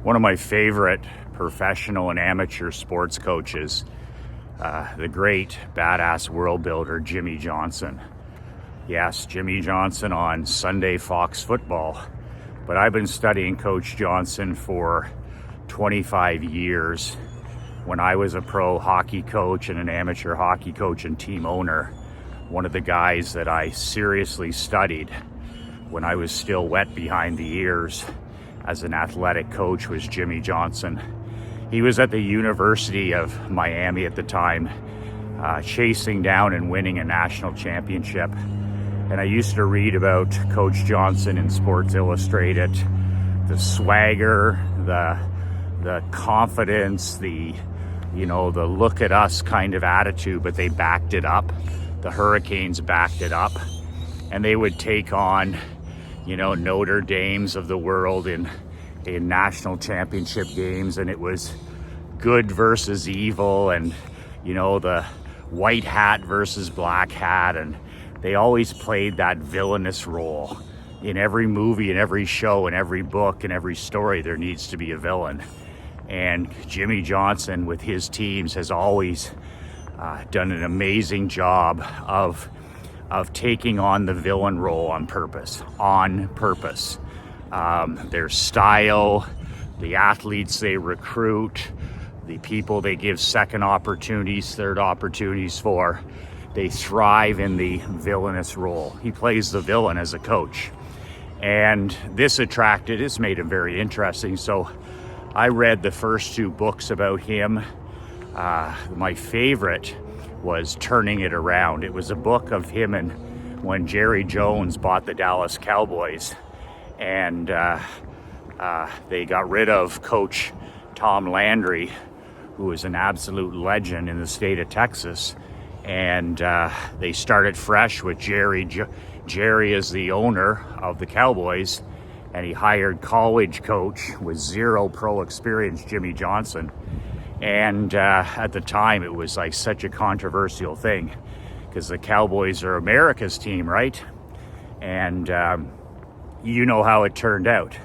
One of my favorite professional and amateur sports coaches, the great badass world builder, Jimmy Johnson. Yes, Jimmy Johnson on Sunday Fox Football. But I've been studying Coach Johnson for 25 years. When I was a pro hockey coach and an amateur hockey coach and team owner, one of the guys that I seriously studied when I was still wet behind the ears as an athletic coach was Jimmy Johnson. He was at the University of Miami at the time, chasing down and winning a national championship. And I used to read about Coach Johnson in Sports Illustrated, the swagger, the confidence, the look at us kind of attitude, but they backed it up. The Hurricanes backed it up, and they would take on Notre Dames of the world in national championship games, and it was good versus evil, and the white hat versus black hat, and they always played that villainous role. In every movie, in every show, in every book, in every story, there needs to be a villain. And Jimmy Johnson with his teams has always done an amazing job of taking on the villain role on purpose. Their style, the athletes they recruit, the people they give second opportunities, third opportunities for, they thrive in the villainous role. He plays the villain as a coach. And it's made him very interesting. So I read the first two books about him. My favorite was Turning It Around. It was a book of him and when Jerry Jones bought the Dallas Cowboys, and they got rid of Coach Tom Landry, who was an absolute legend in the state of Texas, and they started fresh with Jerry. Jerry is the owner of the Cowboys, and he hired college coach with zero pro experience, Jimmy Johnson. And at the time, it was like such a controversial thing because the Cowboys are America's team, right? And you know how it turned out.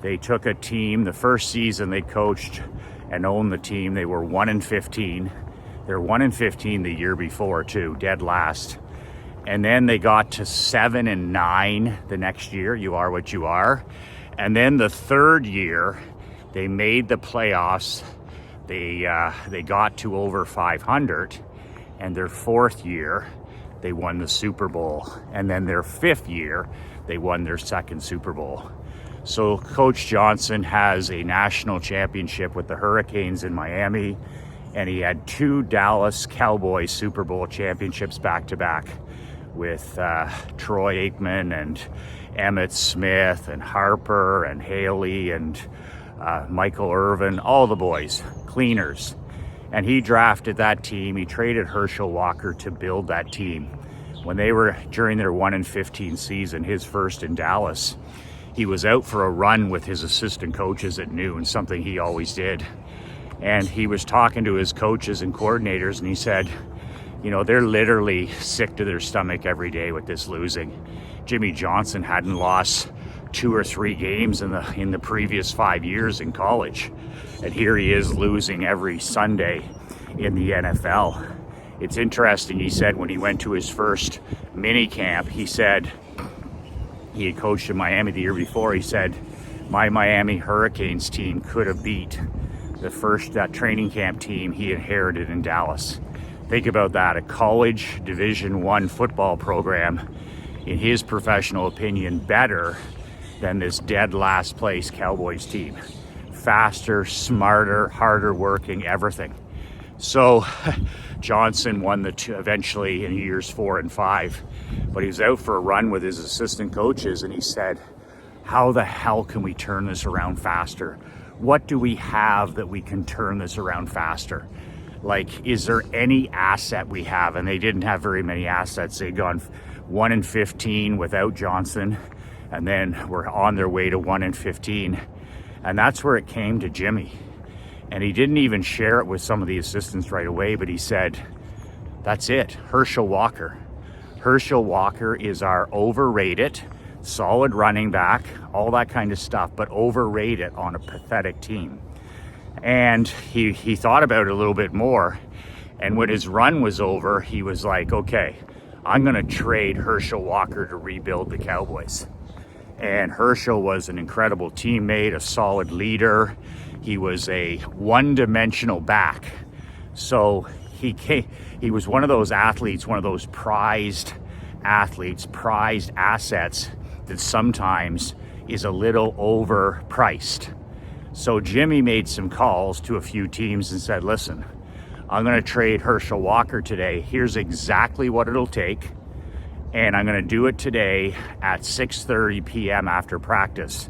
They took a team, the first season they coached and owned the team, they were 1-15. They were 1-15 the year before too, dead last. And then they got to 7-9 the next year. You are what you are. And then the third year, they made the playoffs. They got to over 500, and their fourth year, they won the Super Bowl. And then their fifth year, they won their second Super Bowl. So Coach Johnson has a national championship with the Hurricanes in Miami, and he had two Dallas Cowboys Super Bowl championships back to back with Troy Aikman and Emmitt Smith and Harper and Haley and Michael Irvin, all the boys, cleaners. And he drafted that team. He traded Herschel Walker to build that team. When they were during their 1-15 season, his first in Dallas, he was out for a run with his assistant coaches at noon, something he always did. And he was talking to his coaches and coordinators, and he said, they're literally sick to their stomach every day with this losing. Jimmy Johnson hadn't lost 2 or 3 games in the previous 5 years in college, and here he is losing every Sunday in the NFL. It's interesting. He said when he went to his first mini camp, he said he had coached in Miami the year before. He said my Miami Hurricanes team could have beat the first training camp team he inherited in Dallas. Think about that, a college Division I football program, in his professional opinion, better than this dead last place Cowboys team. Faster, smarter, harder working, everything. So Johnson won eventually in years 4 and 5, but he was out for a run with his assistant coaches, and he said, how the hell can we turn this around faster? What do we have that we can turn this around faster? Like, is there any asset we have? And they didn't have very many assets. They'd gone 1-15 without Johnson, and then were on their way to 1-15. And that's where it came to Jimmy. And he didn't even share it with some of the assistants right away, but he said, that's it, Herschel Walker. Herschel Walker is our overrated solid running back, all that kind of stuff, but overrated on a pathetic team. And he thought about it a little bit more. And when his run was over, he was like, okay, I'm going to trade Herschel Walker to rebuild the Cowboys. And Herschel was an incredible teammate, a solid leader. He was a one-dimensional back. So he was one of those athletes, one of those prized athletes, prized assets that sometimes is a little overpriced. So Jimmy made some calls to a few teams and said, listen, I'm going to trade Herschel Walker today. Here's exactly what it'll take. And I'm going to do it today at 6:30 p.m. after practice.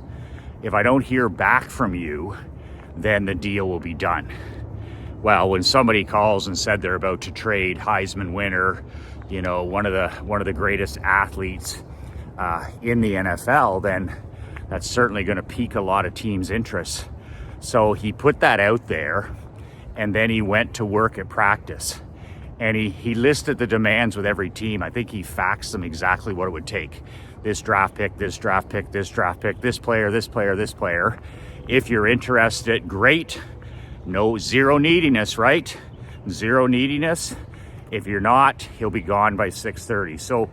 If I don't hear back from you, then the deal will be done. Well, when somebody calls and said they're about to trade Heisman winner, you know, one of the greatest athletes in the NFL, then that's certainly going to pique a lot of teams' interest. So he put that out there, and then he went to work at practice. And he listed the demands with every team. I think he faxed them exactly what it would take. This draft pick, this draft pick, this draft pick, this player, this player, this player. If you're interested, great. No, zero neediness, right? Zero neediness. If you're not, he'll be gone by 6:30. So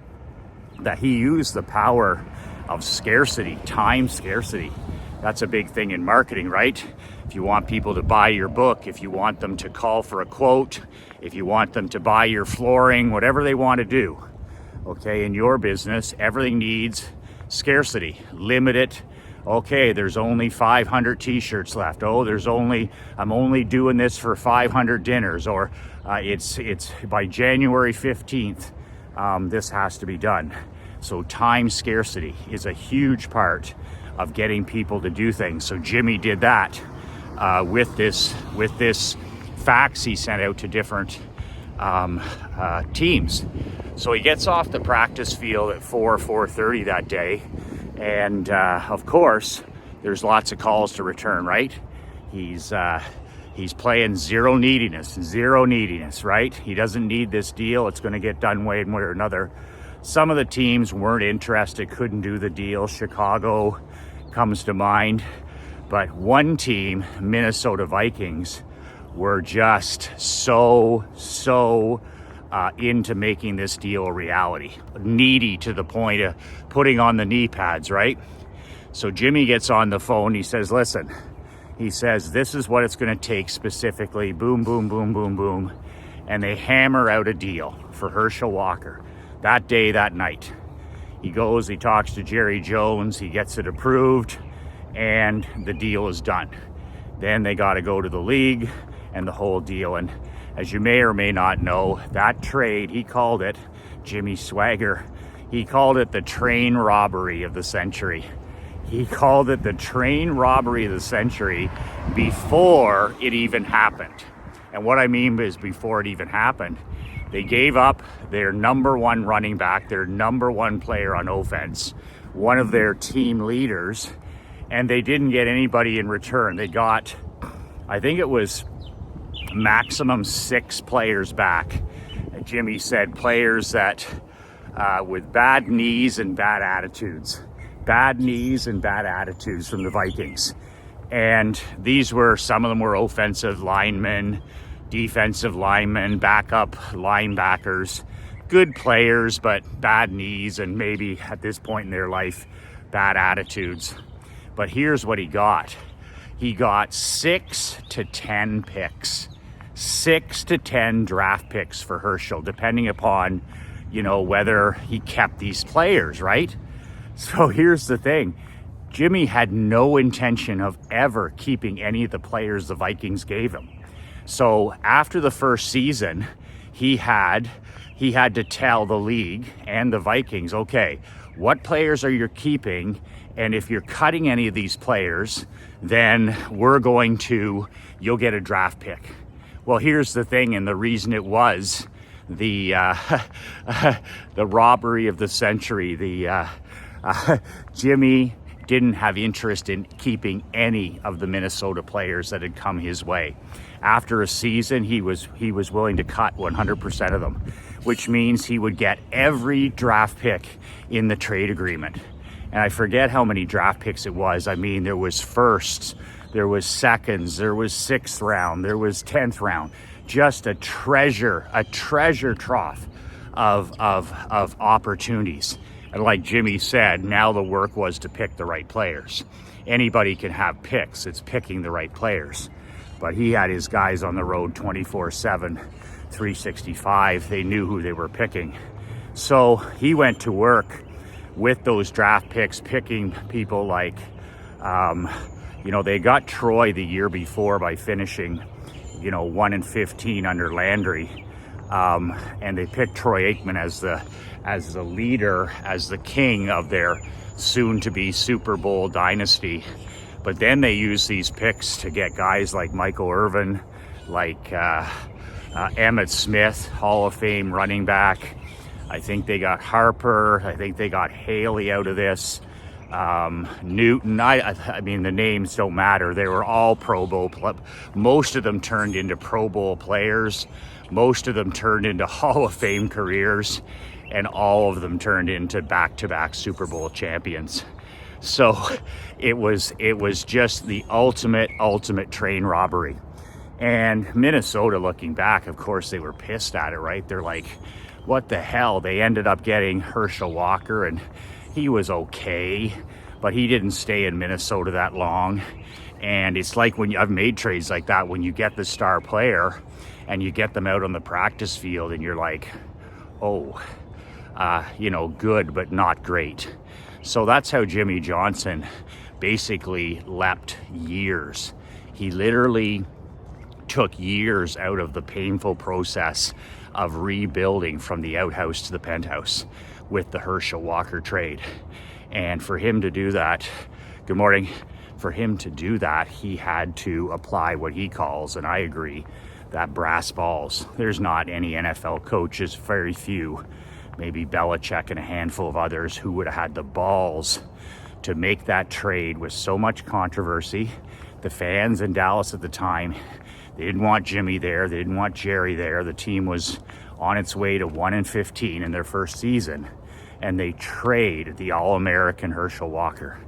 that he used the power of scarcity, time scarcity. That's a big thing in marketing, right? If you want people to buy your book, if you want them to call for a quote, if you want them to buy your flooring, whatever they want to do, okay, in your business, everything needs scarcity. Limit it. Okay, there's only 500 t-shirts left. Oh, I'm only doing this for 500 dinners, or it's by January 15th, this has to be done. So time scarcity is a huge part of getting people to do things. So Jimmy did that with this fax he sent out to different teams. So he gets off the practice field at 4:30 that day, and of course there's lots of calls to return, right? He's playing zero neediness, right? He doesn't need this deal. It's going to get done one way or another. Some of the teams weren't interested, couldn't do the deal. Chicago comes to mind. But one team, Minnesota Vikings, were just so into making this deal a reality. Needy to the point of putting on the knee pads, right? So Jimmy gets on the phone. He says, listen, he says, this is what it's going to take specifically. Boom, boom, boom, boom, boom. And they hammer out a deal for Herschel Walker. That day, that night, he goes, he talks to Jerry Jones, he gets it approved, and the deal is done. Then they got to go to the league and the whole deal. And as you may or may not know, that trade, he called it, Jimmy Swagger, he called it the train robbery of the century. He called it the train robbery of the century before it even happened. And what I mean is before it even happened, they gave up their number one running back, their number one player on offense, one of their team leaders, and they didn't get anybody in return. They got, I think it was maximum 6 players back. And Jimmy said players that with bad knees and bad attitudes. Bad knees and bad attitudes from the Vikings. And these were, some of them were offensive linemen, defensive linemen, backup linebackers, good players, but bad knees and maybe at this point in their life, bad attitudes. But here's what he got. He got 6 to 10 picks, 6 to 10 draft picks for Herschel, depending upon, you know, whether he kept these players, right? So here's the thing. Jimmy had no intention of ever keeping any of the players the Vikings gave him. So after the first season, he had to tell the league and the Vikings, okay, what players are you keeping? And if you're cutting any of these players, then you'll get a draft pick. Well, here's the thing, and the reason it was the robbery of the century, Jimmy didn't have interest in keeping any of the Minnesota players that had come his way. After a season, he was willing to cut 100% of them, which means he would get every draft pick in the trade agreement. And I forget how many draft picks it was. I mean, there was firsts, there was seconds, there was 6th round, there was 10th round. Just a treasure trough of opportunities. And like Jimmy said, now the work was to pick the right players. Anybody can have picks, it's picking the right players. But he had his guys on the road 24/7, 365. They knew who they were picking. So he went to work with those draft picks, picking people like, they got Troy the year before by finishing, 1-15 under Landry. And they picked Troy Aikman as the leader, as the king of their soon-to-be Super Bowl dynasty. But then they used these picks to get guys like Michael Irvin, like Emmitt Smith, Hall of Fame running back. I think they got Harper. I think they got Haley out of this. Newton. I mean, the names don't matter. They were all Pro Bowl. Most of them turned into Pro Bowl players. Most of them turned into Hall of Fame careers. And all of them turned into back-to-back Super Bowl champions. So it was just the ultimate train robbery. And Minnesota, looking back, of course, they were pissed at it, right? They're like, what the hell? They ended up getting Herschel Walker, and he was okay, but he didn't stay in Minnesota that long. And it's like when I've made trades like that, when you get the star player and you get them out on the practice field and you're like, good, but not great. So that's how Jimmy Johnson basically leapt years. He literally took years out of the painful process of rebuilding from the outhouse to the penthouse with the Herschel Walker trade. And for him to do that, good morning, for him to do that, he had to apply what he calls, and I agree, that brass balls. There's not any NFL coaches, very few, maybe Belichick and a handful of others, who would have had the balls to make that trade with so much controversy. The fans in Dallas at the time, they didn't want Jimmy there. They didn't want Jerry there. The team was on its way to 1-15 in their first season. And they trade the All-American Herschel Walker.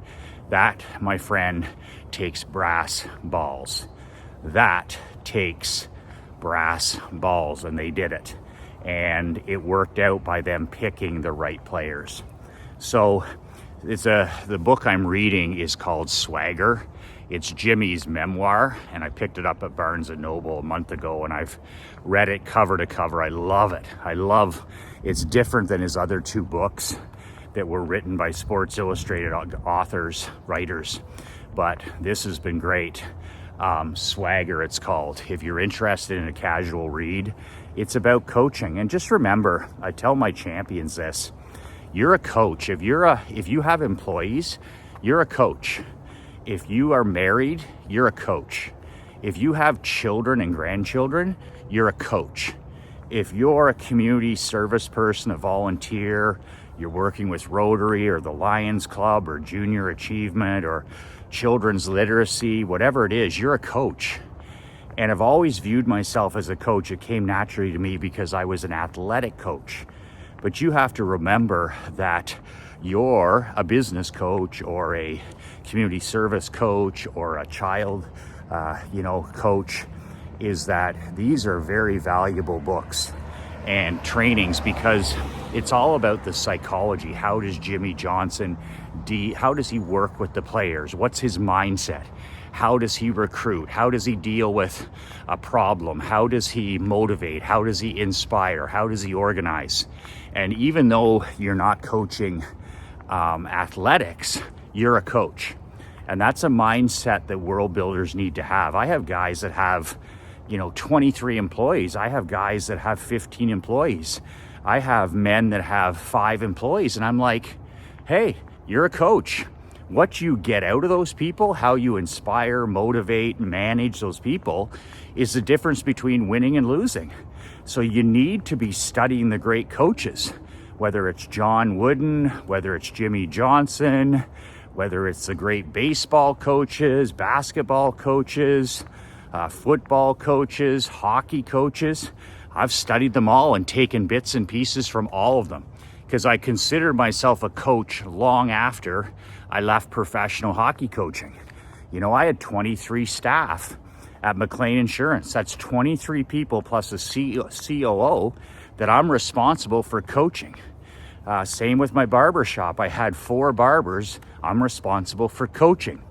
That, my friend, takes brass balls. That takes brass balls, and they did it. And it worked out by them picking the right players. So the book I'm reading is called Swagger. It's Jimmy's memoir, and I picked it up at Barnes & Noble a month ago, and I've read it cover to cover. I love it. It's different than his other 2 books that were written by Sports Illustrated authors, writers, but this has been great. Swagger, it's called. If you're interested in a casual read, it's about coaching. And just remember, I tell my champions this, you're a coach. If you have employees, you're a coach. If you are married, you're a coach. If you have children and grandchildren, you're a coach. If you're a community service person, a volunteer, you're working with Rotary or the Lions Club or Junior Achievement or children's literacy, whatever it is, you're a coach. And I've always viewed myself as a coach. It came naturally to me because I was an athletic coach. But you have to remember that you're a business coach or a community service coach or a child, coach, is that these are very valuable books and trainings because it's all about the psychology. How does Jimmy Johnson, how does he work with the players? What's his mindset? How does he recruit? How does he deal with a problem? How does he motivate? How does he inspire? How does he organize? And even though you're not coaching athletics, you're a coach. And that's a mindset that world builders need to have. I have guys that have, 23 employees. I have guys that have 15 employees. I have men that have 5 employees. And I'm like, hey, you're a coach. What you get out of those people, how you inspire, motivate, manage those people is the difference between winning and losing. So you need to be studying the great coaches, whether it's John Wooden, whether it's Jimmy Johnson, whether it's the great baseball coaches, basketball coaches, football coaches, hockey coaches. I've studied them all and taken bits and pieces from all of them because I considered myself a coach long after I left professional hockey coaching. You know, I had 23 staff at McLean Insurance. That's 23 people plus a COO that I'm responsible for coaching. Same with my barber shop. I had 4 barbers I'm responsible for coaching.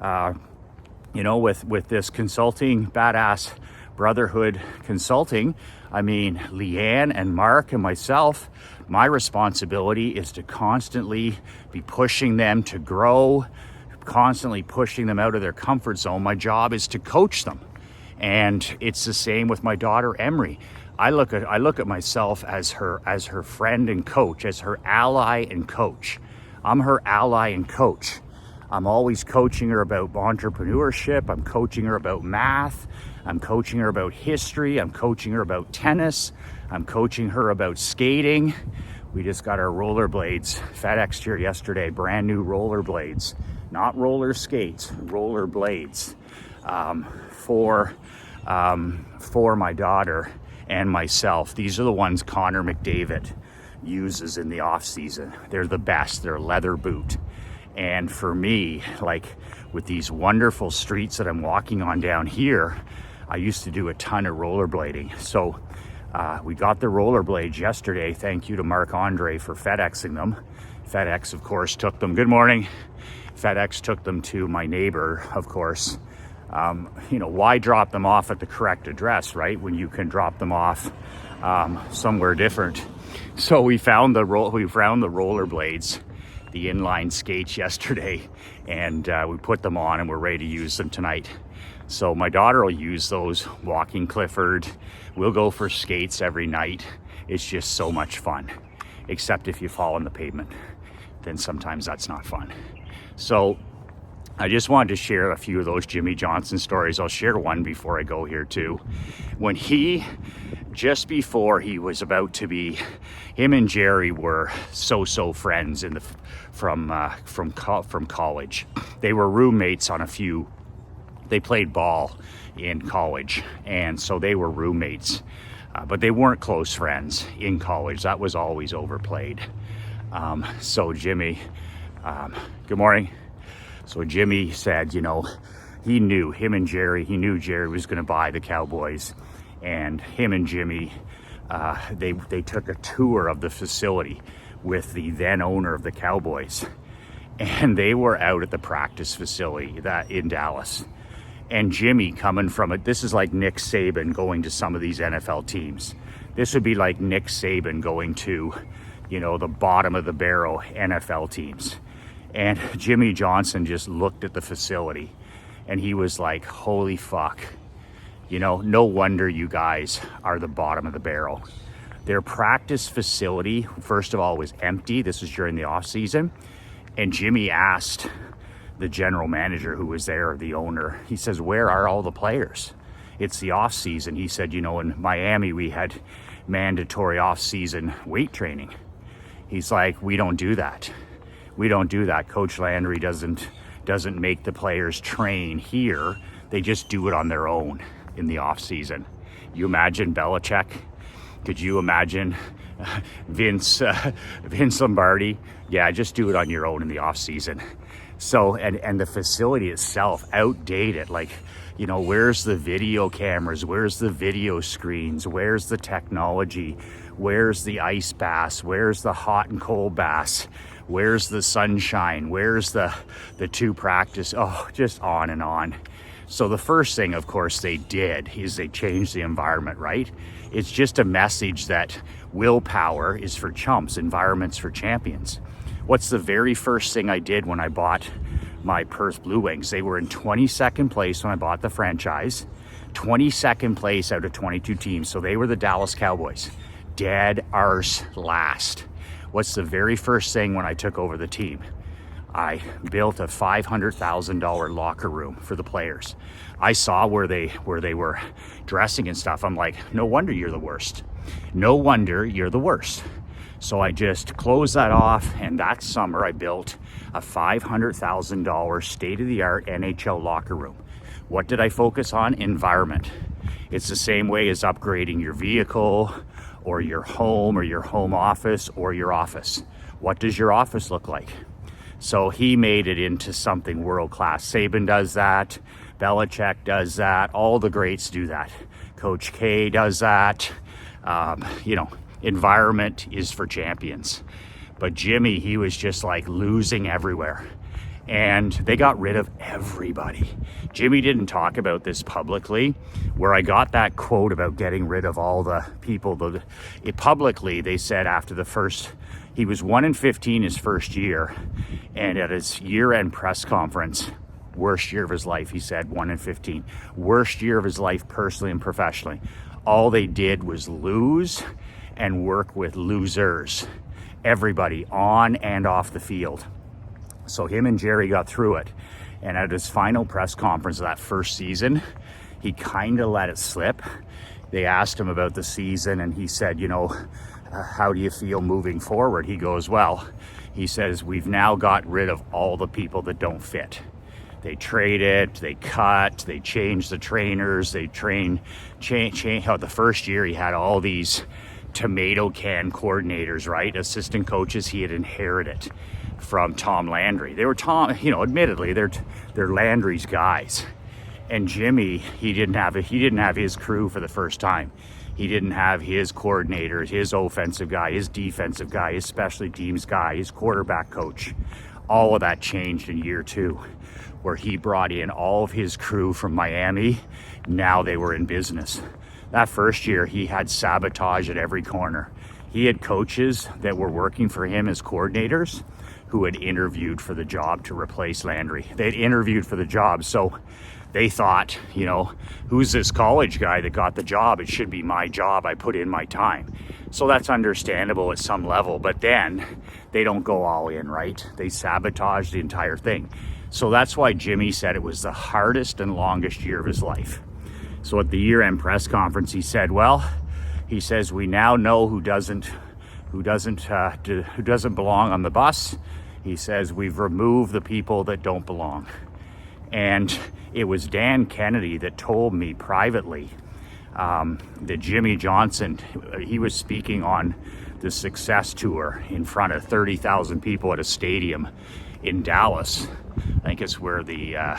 You know, with this consulting, Badass Brotherhood Consulting, I mean, Leanne and Mark and myself, my responsibility is to constantly be pushing them to grow, constantly pushing them out of their comfort zone. My job is to coach them. And it's the same with my daughter, Emery. I look at myself as her friend and coach, as her ally and coach. I'm her ally and coach. I'm always coaching her about entrepreneurship. I'm coaching her about math. I'm coaching her about history. I'm coaching her about tennis. I'm coaching her about skating. We just got our rollerblades FedExed here yesterday, brand new rollerblades, not roller skates, rollerblades, for my daughter and myself. These are the ones Connor McDavid uses in the off season. They're the best. They're a leather boot. And for me, like with these wonderful streets that I'm walking on down here, I used to do a ton of rollerblading. So we got the rollerblades yesterday. Thank you to Mark Andre for FedExing them. FedEx, of course, took them. Good morning. FedEx took them to my neighbor, of course. You know, why drop them off at the correct address, right? When you can drop them off somewhere different. So we found the rollerblades, the inline skates yesterday, and we put them on and we're ready to use them tonight. So my daughter will use those walking Clifford. We'll go for skates every night. It's just so much fun, except if you fall on the pavement, then sometimes that's not fun. So I just wanted to share a few of those Jimmy Johnson stories. I'll share one before I go here too. When just before he was about to be, him and Jerry were so friends from college. They were roommates on they played ball in college, and so they were roommates, but they weren't close friends in college. That was always overplayed. So Jimmy, good morning. So Jimmy said, you know, he knew Jerry was going to buy the Cowboys, and him and Jimmy, they took a tour of the facility with the then owner of the Cowboys, and they were out at the practice facility in Dallas. And Jimmy coming from it, this is like Nick Saban going to some of these NFL teams. This would be like Nick Saban going to, you know, the bottom of the barrel NFL teams. And Jimmy Johnson just looked at the facility and he was like, holy fuck, you know, no wonder you guys are the bottom of the barrel. Their practice facility, first of all, was empty. This was during the off season. And Jimmy asked the general manager who was there, the owner, he says, where are all the players? It's the off season. He said, you know, in Miami, we had mandatory off season weight training. He's like, we don't do that. We don't do that. Coach Landry doesn't make the players train here. They just do it on their own in the off season. You imagine Belichick? Could you imagine Vince Lombardi? Yeah, just do it on your own in the off season. So, and the facility itself, outdated. Like, you know, where's the video cameras? Where's the video screens? Where's the technology? Where's the ice baths? Where's the hot and cold baths? Where's the sunshine? Where's the two practice? Oh, just on and on. So the first thing, of course, they did is they changed the environment, right? It's just a message that willpower is for chumps, environment's for champions. What's the very first thing I did when I bought my Perth Blue Wings? They were in 22nd place when I bought the franchise, 22nd place out of 22 teams. So they were the Dallas Cowboys, dead arse last. What's the very first thing when I took over the team? I built a $500,000 locker room for the players. I saw where they were dressing and stuff. I'm like, no wonder you're the worst. No wonder you're the worst. So I just closed that off, and that summer I built a $500,000 state-of-the-art NHL locker room. What did I focus on? Environment. It's the same way as upgrading your vehicle or your home office, or your office. What does your office look like? So he made it into something world-class. Saban does that. Belichick does that. All the greats do that. Coach K does that. Environment is for champions. But Jimmy, he was just like losing everywhere. And they got rid of everybody. Jimmy didn't talk about this publicly. Where I got that quote about getting rid of all the people, publicly they said after the first, he was 1-15 his first year, and at his year-end press conference, worst year of his life, he said, 1-15. Worst year of his life personally and professionally. All they did was lose and work with losers. Everybody on and off the field. So him and Jerry got through it. And at his final press conference of that first season, he kind of let it slip. They asked him about the season and he said, how do you feel moving forward? He goes, well, he says, we've now got rid of all the people that don't fit. They traded, they cut, they changed the trainers, they change how the first year he had all these tomato can coordinators, right? Assistant coaches he had inherited from Tom Landry. They were admittedly they're Landry's guys. And Jimmy, he didn't have his crew for the first time. He didn't have his coordinators, his offensive guy, his defensive guy, his specialty teams guy, his quarterback coach. All of that changed in year 2, where he brought in all of his crew from Miami. Now they were in business. That first year, he had sabotage at every corner. He had coaches that were working for him as coordinators who had interviewed for the job to replace Landry. They'd interviewed for the job, so they thought, who's this college guy that got the job? It should be my job. I put in my time. So that's understandable at some level, but then they don't go all in, right? They sabotage the entire thing. So that's why Jimmy said it was the hardest and longest year of his life. So at the year-end press conference, he said, he says, we now know who doesn't belong on the bus. He says, we've removed the people that don't belong. And it was Dan Kennedy that told me privately that Jimmy Johnson, he was speaking on the Success Tour in front of 30,000 people at a stadium in Dallas. I think it's where the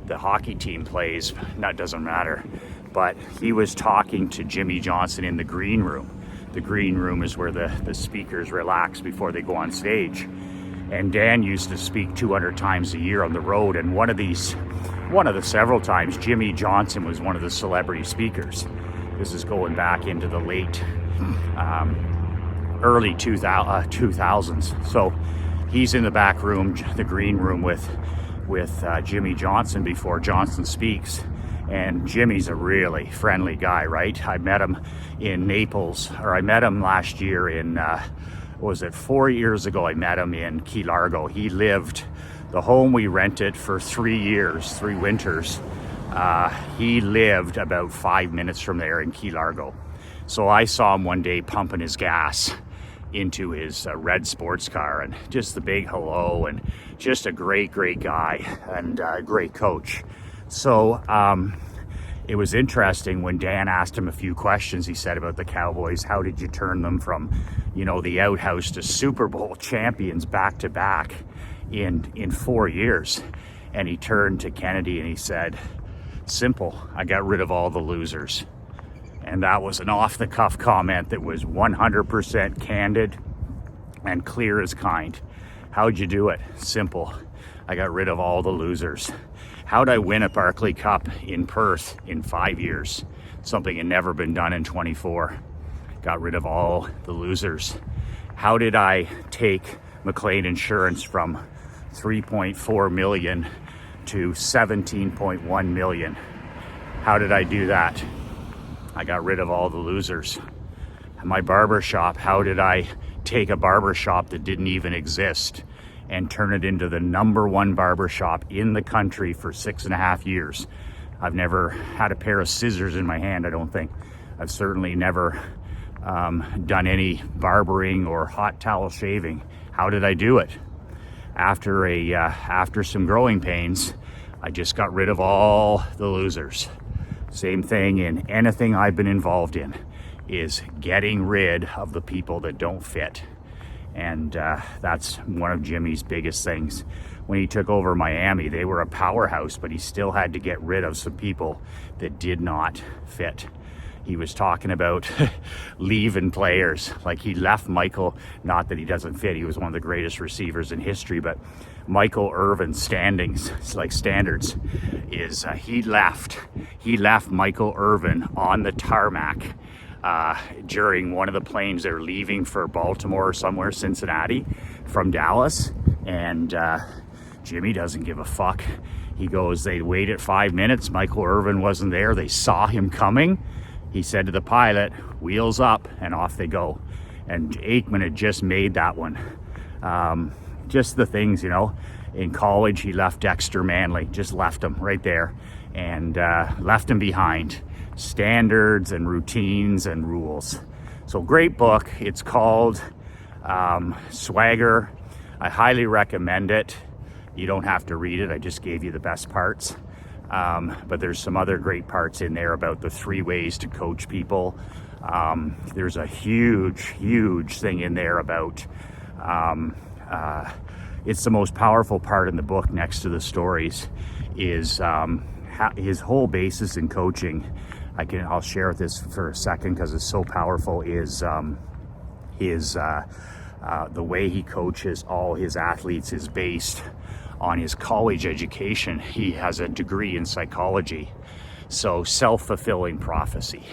hockey team plays. That doesn't matter. But he was talking to Jimmy Johnson in the green room. The green room is where the speakers relax before they go on stage. And Dan used to speak 200 times a year on the road. And one of the several times, Jimmy Johnson was one of the celebrity speakers. This is going back into the late, early 2000s. So he's in the back room, the green room with Jimmy Johnson before Johnson speaks. And Jimmy's a really friendly guy, right? I met him in Naples, or I met him last year in, 4 years ago, I met him in Key Largo. He lived, the home we rented for 3 years, 3 winters, he lived about 5 minutes from there in Key Largo. So I saw him one day pumping his gas into his red sports car, and just the big hello, and just a great guy and a great coach. So it was interesting when Dan asked him a few questions. He said about the Cowboys, how did you turn them from, the outhouse to Super Bowl champions back to back in 4 years? And he turned to Kennedy and he said, simple, I got rid of all the losers. And that was an off-the-cuff comment that was 100% candid and clear as kind. How'd you do it? Simple, I got rid of all the losers. How'd I win a Barclay Cup in Perth in 5 years? Something had never been done in 24. Got rid of all the losers. How did I take McLean Insurance from 3.4 million to 17.1 million? How did I do that? I got rid of all the losers. My barbershop, how did I take a barbershop that didn't even exist and turn it into the #1 barbershop in the country for 6.5 years? I've never had a pair of scissors in my hand, I don't think. I've certainly never done any barbering or hot towel shaving. How did I do it? After some growing pains, I just got rid of all the losers. Same thing in anything I've been involved in. is getting rid of the people that don't fit. And that's one of Jimmy's biggest things. When he took over Miami, they were a powerhouse, but he still had to get rid of some people that did not fit. He was talking about leaving players. Like, he left Michael, not that he doesn't fit, he was one of the greatest receivers in history, but Michael Irvin's standings, like standards, is he left Michael Irvin on the tarmac during one of the planes they're leaving for Baltimore or somewhere, Cincinnati, from Dallas. And Jimmy doesn't give a fuck. He goes, they waited 5 minutes. Michael Irvin wasn't there. They saw him coming. He said to the pilot, wheels up, and off they go. And Aikman had just made that one. Just the things, you know. In college, he left Dexter Manley, just left him right there, and left him behind. Standards and routines and rules. So great book. It's called Swagger. I highly recommend it. You don't have to read it. I just gave you the best parts. But there's some other great parts in there about the 3 ways to coach people. There's a huge thing in there about it's the most powerful part in the book next to the stories is his whole basis in coaching. I'll share this for a second because it's so powerful, is the way he coaches all his athletes is based on his college education. He has a degree in psychology. So self-fulfilling prophecy.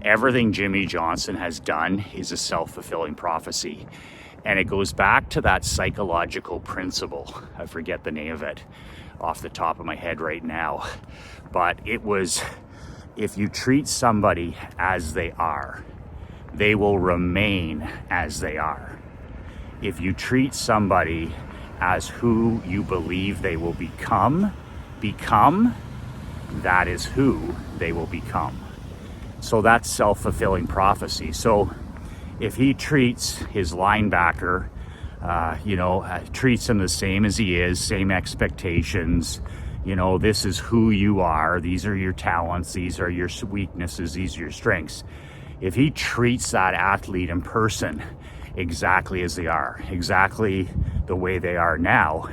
Everything Jimmy Johnson has done is a self-fulfilling prophecy. And it goes back to that psychological principle. I forget the name of it off the top of my head right now. But it was, if you treat somebody as they are, they will remain as they are. If you treat somebody as who you believe they will become, that is who they will become. So that's self-fulfilling prophecy. So if he treats his linebacker, treats him the same as he is, same expectations, this is who you are, these are your talents, these are your weaknesses, these are your strengths. If he treats that athlete in person exactly as they are, exactly the way they are now,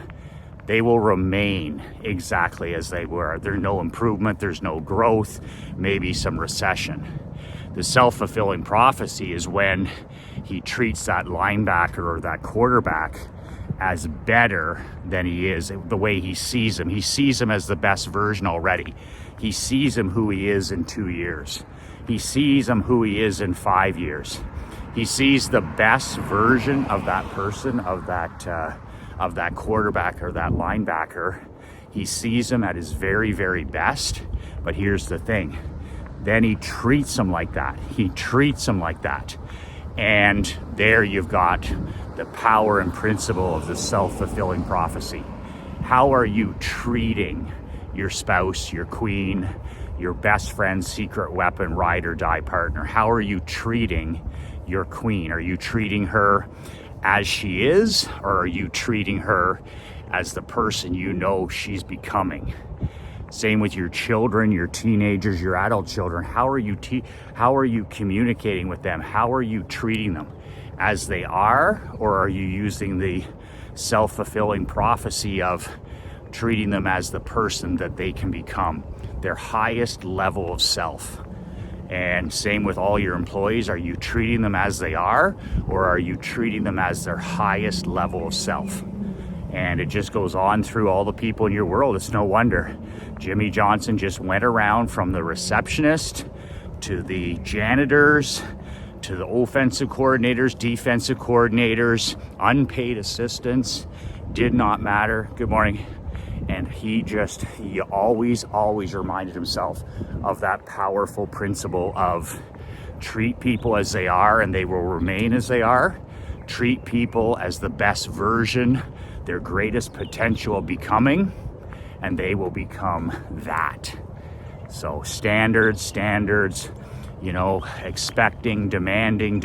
they will remain exactly as they were. There's no improvement, there's no growth, maybe some recession. The self-fulfilling prophecy is when he treats that linebacker or that quarterback as better than he is, the way he sees him. He sees him as the best version already. He sees him who he is in 2 years. He sees him who he is in 5 years. He sees the best version of that person, of that quarterback or that linebacker. He sees him at his very, very best. But here's the thing. Then he treats him like that. He treats him like that. And there you've got the power and principle of the self-fulfilling prophecy. How are you treating your spouse, your queen, your best friend, secret weapon, ride or die partner? How are you treating your queen? Are you treating her as she is, or are you treating her as the person you know she's becoming? Same with your children, your teenagers, your adult children. How are you communicating with them? How are you treating them? As they are, or are you using the self-fulfilling prophecy of treating them as the person that they can become, their highest level of self? And same with all your employees. Are you treating them as they are, or are you treating them as their highest level of self? And it just goes on through all the people in your world. It's no wonder Jimmy Johnson just went around from the receptionist to the janitors to the offensive coordinators, defensive coordinators, unpaid assistants, did not matter. Good morning. And he always reminded himself of that powerful principle of treat people as they are and they will remain as they are. Treat people as the best version, their greatest potential of becoming, and they will become that. So standards, expecting, demanding,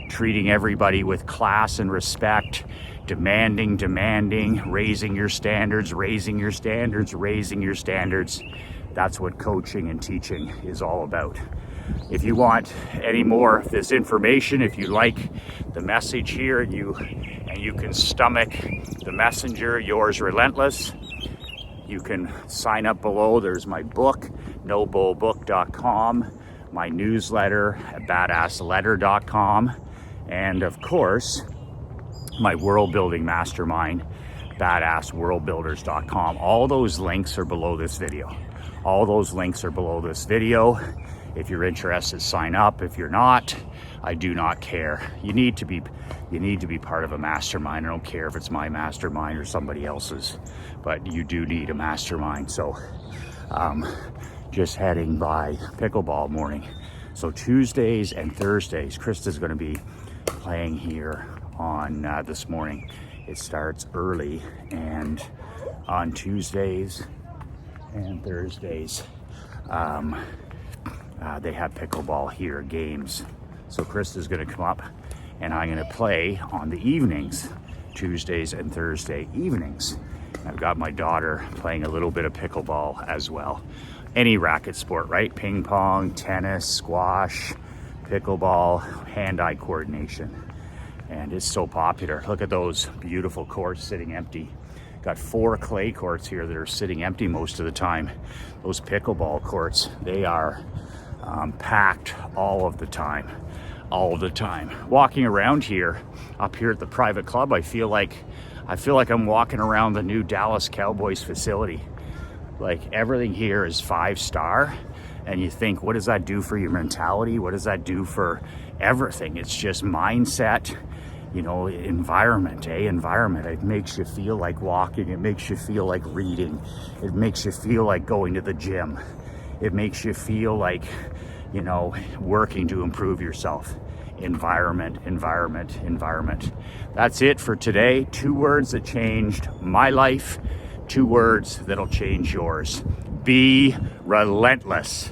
treating everybody with class and respect, demanding, raising your standards. That's what coaching and teaching is all about. If you want any more of this information, if you like the message here and you can stomach the messenger, Yours Relentless, you can sign up below. There's my book, nobullbook.com, my newsletter at badassletter.com, and of course, my world building mastermind, badassworldbuilders.com. All those links are below this video. All those links are below this video. If you're interested, sign up. If you're not, I do not care. You need to be part of a mastermind. I don't care if it's my mastermind or somebody else's, but you do need a mastermind. So just heading by pickleball morning. So Tuesdays and Thursdays, Krista's going to be playing here on this morning. It starts early, and on Tuesdays and Thursdays, they have pickleball here, games. So Krista's going to come up, and I'm going to play on the evenings, Tuesdays and Thursday evenings. I've got my daughter playing a little bit of pickleball as well. Any racket sport, right? Ping pong, tennis, squash, pickleball, hand-eye coordination. And it's so popular. Look at those beautiful courts sitting empty. Got 4 clay courts here that are sitting empty most of the time. Those pickleball courts, they are packed all of the time. All the time. Walking around here, up here at the private club, I feel like I'm walking around the new Dallas Cowboys facility. Like, everything here is 5-star, and you think, what does that do for your mentality? What does that do for everything? It's just mindset, you know, environment, environment. It makes you feel like walking. It makes you feel like reading. It makes you feel like going to the gym. It makes you feel like, you know, working to improve yourself. Environment, environment, environment. That's it for today. 2 words that changed my life. 2 words that'll change yours. Be relentless.